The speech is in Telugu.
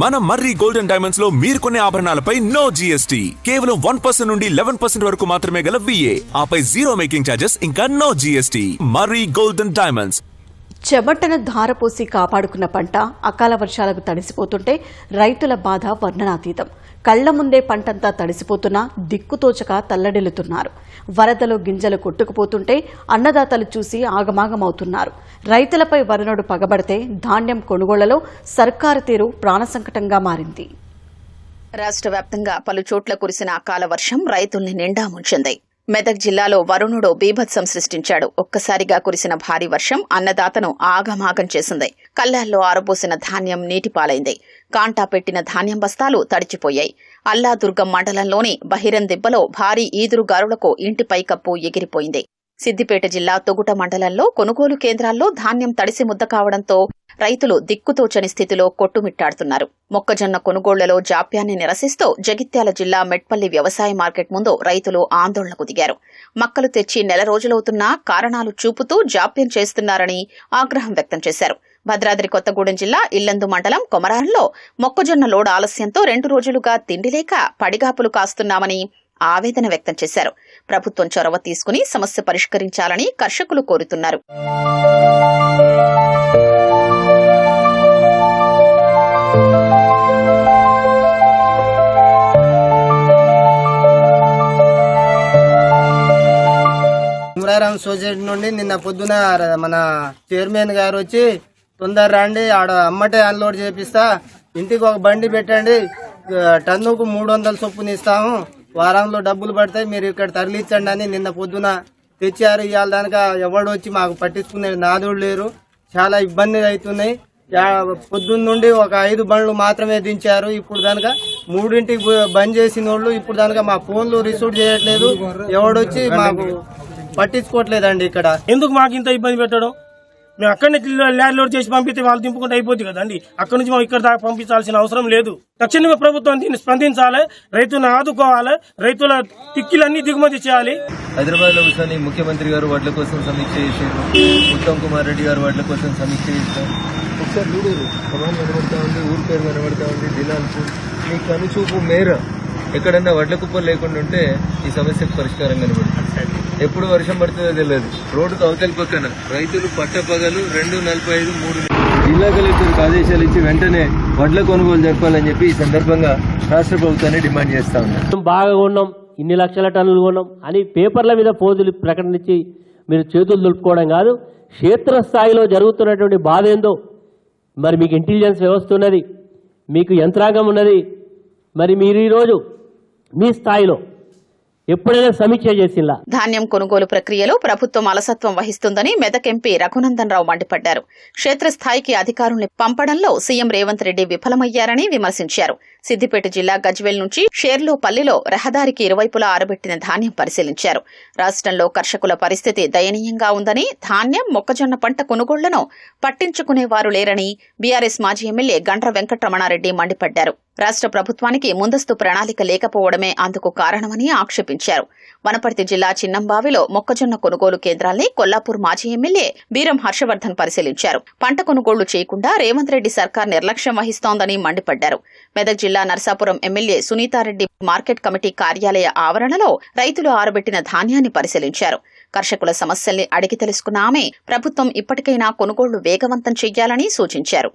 మన మర్రి గోల్డెన్ డైమండ్స్ లో మీరు కొనే ఆభరణాలపై నో జీఎస్టీ, కేవలం 1% నుండి 11% వరకు మాత్రమే గల VA, ఆపై జీరో మేకింగ్ ఛార్జెస్ ఇంకా నో జీఎస్టీ. మర్రి గోల్డెన్ డైమండ్స్. చెమటను ధారపోసి కాపాడుకున్న పంట అకాల వర్షాలకు తడిసిపోతుంటే రైతుల బాధ వర్ణనాతీతం. కళ్ల ముందే పంటంతా తడిసిపోతున్నా దిక్కుతోచక తల్లడిల్లుతున్నారు. వరదలో గింజలు కొట్టుకుపోతుంటే అన్నదాతలు చూసి ఆగమాగమవుతున్నారు. రైతులపై వరుణుడు పగబడితే ధాన్యం కొనుగోళ్లలో సర్కారు తీరు ప్రాణసంకటంగా మారింది. రాష్ట్ర వ్యాప్తంగా పలు చోట్ల కురిసిన అకాల వర్షం రైతుల్ని నిండా ముంచింది. మెదక్ జిల్లాలో వరుణుడు బీభత్సం సృష్టించాడు. ఒక్కసారిగా కురిసిన భారీ వర్షం అన్నదాతను ఆగమాగం చేసింది. కళ్లాల్లో ఆరబోసిన ధాన్యం నీటిపాలైంది. కాంటా పెట్టిన ధాన్యం బస్తాలు తడిచిపోయాయి. అల్లాదుర్గం మండలంలోని బహిరందిబ్బలో భారీ ఈదురుగాలులకు ఇంటి పైకప్పు ఎగిరిపోయింది. సిద్దిపేట జిల్లా తొగుట మండలంలో కొనుగోలు కేంద్రాల్లో ధాన్యం తడిసి ముద్ద కావడంతో రైతులు దిక్కుతోచని స్థితిలో కొట్టుమిట్టాడుతున్నారు. మొక్కజొన్న కొనుగోళ్లలో జాప్యాన్ని నిరసిస్తూ జగిత్యాల జిల్లా మెట్పల్లి వ్యవసాయ మార్కెట్ ముందు రైతులు ఆందోళనకు దిగారు. మక్కలు తెచ్చి నెల రోజులవుతున్నా కారణాలు చూపుతూ జాప్యం చేస్తున్నారని ఆగ్రహం వ్యక్తం చేశారు. భద్రాద్రి కొత్తగూడెం జిల్లా ఇల్లందు మండలం కొమరారంలో మొక్కజొన్న లోడ్ ఆలస్యంతో 2 రోజులుగా తిండి లేక పడిగాపులు కాస్తున్నామని ఆవేదన వ్యక్తం చేశారు. ప్రభుత్వం చొరవ తీసుకుని సమస్య పరిష్కరించాలని కర్షకులు కోరుతున్నారు. కొమరారం సొసైటీ నుండి నిన్న పొద్దున మన చైర్మన్ గారు వచ్చి తొందర రండి, ఆడ అమ్మటే అన్లోడ్ చేపిస్తా, ఇంటికి ఒక బండి పెట్టండి, టన్నుకు 300 చొప్పున ఇస్తాము, వారంలో డబ్బులు పడతాయి, మీరు ఇక్కడ తరలించండి అని నిన్న పొద్దున తెచ్చారు. ఇవాళ దానిక ఎవడు వచ్చి మాకు పట్టించుకునే నాదుడు లేరు. చాలా ఇబ్బందులు అవుతున్నాయి. పొద్దున్న నుండి ఒక 5 బండ్లు మాత్రమే దించారు. ఇప్పుడు దానిక 3ంటికి బంద్ చేసిన వాళ్ళు ఇప్పుడు దానిక మా ఫోన్లు రిసీవ్ చేయట్లేదు. ఎవడొచ్చి మాకు పట్టించుకోవట్లేదండి. ఇక్కడ ఎందుకు మాకు ఇంత ఇబ్బంది పెట్టడం? మేము అక్కడి నుంచి ల్యాండ్ లోడ్ చేసి పంపిస్తే వాళ్ళు దింపుకుంటే అయిపోద్ది కదండి. అక్కడి నుంచి మనం ఇక్కడ దాకా పంపించాల్సిన అవసరం లేదు. తక్షణమే ప్రభుత్వం దీన్ని స్పందించాలి, రైతులను ఆదుకోవాలి, రైతుల తిక్కిలన్నీ దిగుమతి చేయాలి. హైదరాబాద్ లో కూర్చొని ముఖ్యమంత్రి గారు వడ్ల కోసం సమీక్ష చేశారు. ఉత్తమ్ కుమార్ రెడ్డి గారు వడ్ల కోసం సమీక్ష చేశారు. ఒకసారి చూడరు, పొలం కనబడతా ఉంది, ఊరి పేరు కనబడతా ఉంది, దినాల్పూర్. మీ కనుచూపు మేర ఎక్కడన్నా వడ్ల కుప్పలు లేకుండా ఉంటే ఈ సమస్యకు పరిష్కారం కనబడుతుంది. ఎప్పుడు వర్షం పడుతుందో తెలియదు. రోడ్డుకు అవతలి పక్కన రైతులు పట్టపగలు 2:45, 3 జిల్లా కలెక్టర్కి ఆదేశాలు ఇచ్చి వెంటనే వడ్ల కొనుగోలు జరపాలని చెప్పి ఈ సందర్భంగా రాష్ట్ర ప్రభుత్వాన్ని డిమాండ్ చేస్తా ఉన్నాం. బాగా కొన్నాం, ఇన్ని లక్షల టన్నులు కొన్నాం అని పేపర్ల మీద పోజులు ప్రకటించి మీరు చేతులు దులుపుకోవడం కాదు. క్షేత్రస్థాయిలో జరుగుతున్నటువంటి బాధ ఏందో మరి మీకు ఇంటెలిజెన్స్ వ్యవస్థ ఉన్నది, మీకు యంత్రాంగం ఉన్నది. మరి మీరు ఈరోజు మీ స్థాయిలో ఎప్పుడైనా సమీక్ష చేసిలా? ధాన్యం కొనుగోలు ప్రక్రియలో ప్రభుత్వం అలసత్వం వహిస్తుందని మెదక్ ఎంపీ రఘునందన్ రావు మండిపడ్డారు. క్షేత్రస్థాయికి అధికారుల్ని పంపడంలో సీఎం రేవంత్ రెడ్డి విఫలమయ్యారని విమర్శించారు. సిద్దిపేట జిల్లా గజ్వేల్ నుంచి షేర్లోపల్లిలో రహదారికి ఇరువైపులా ఆరబెట్టిన ధాన్యం పరిశీలించారు. రాష్ట్రంలో కర్షకుల పరిస్థితి దయనీయంగా ఉందని, ధాన్యం మొక్కజొన్న పంట కొనుగోళ్లను పట్టించుకునేవారు లేరని బీఆర్ఎస్ మాజీ ఎమ్మెల్యే గండ్ర వెంకటరమణారెడ్డి మండిపడ్డారు. రాష్ట్ర ప్రభుత్వానికి ముందస్తు ప్రణాళిక లేకపోవడమే అందుకు కారణమని ఆక్షేపించారు. వనపర్తి జిల్లా చిన్నంబావిలో మొక్కజొన్న కొనుగోలు కేంద్రాల్ని కొల్లాపూర్ మాజీ ఎమ్మెల్యే బీరం హర్షవర్ధన్ పరిశీలించారు. పంట కొనుగోళ్లు చేయకుండా రేవంత్ రెడ్డి సర్కార్ నిర్లక్ష్యం వహిస్తోందని మండిపడ్డారు. మెదక్ జిల్లా Narsapuram MLA Sunitha Reddy market committee కార్యాలయ ఆవరణలో రైతులు ఆరబెట్టిన ధాన్యాన్ని పరిశీలించారు. కర్షకుల సమస్యల్ని అడిగి తెలుసుకున్న ఆమె ప్రభుత్వం ఇప్పటికైనా కొనుగోళ్లు వేగవంతం చేయాలని సూచించారు.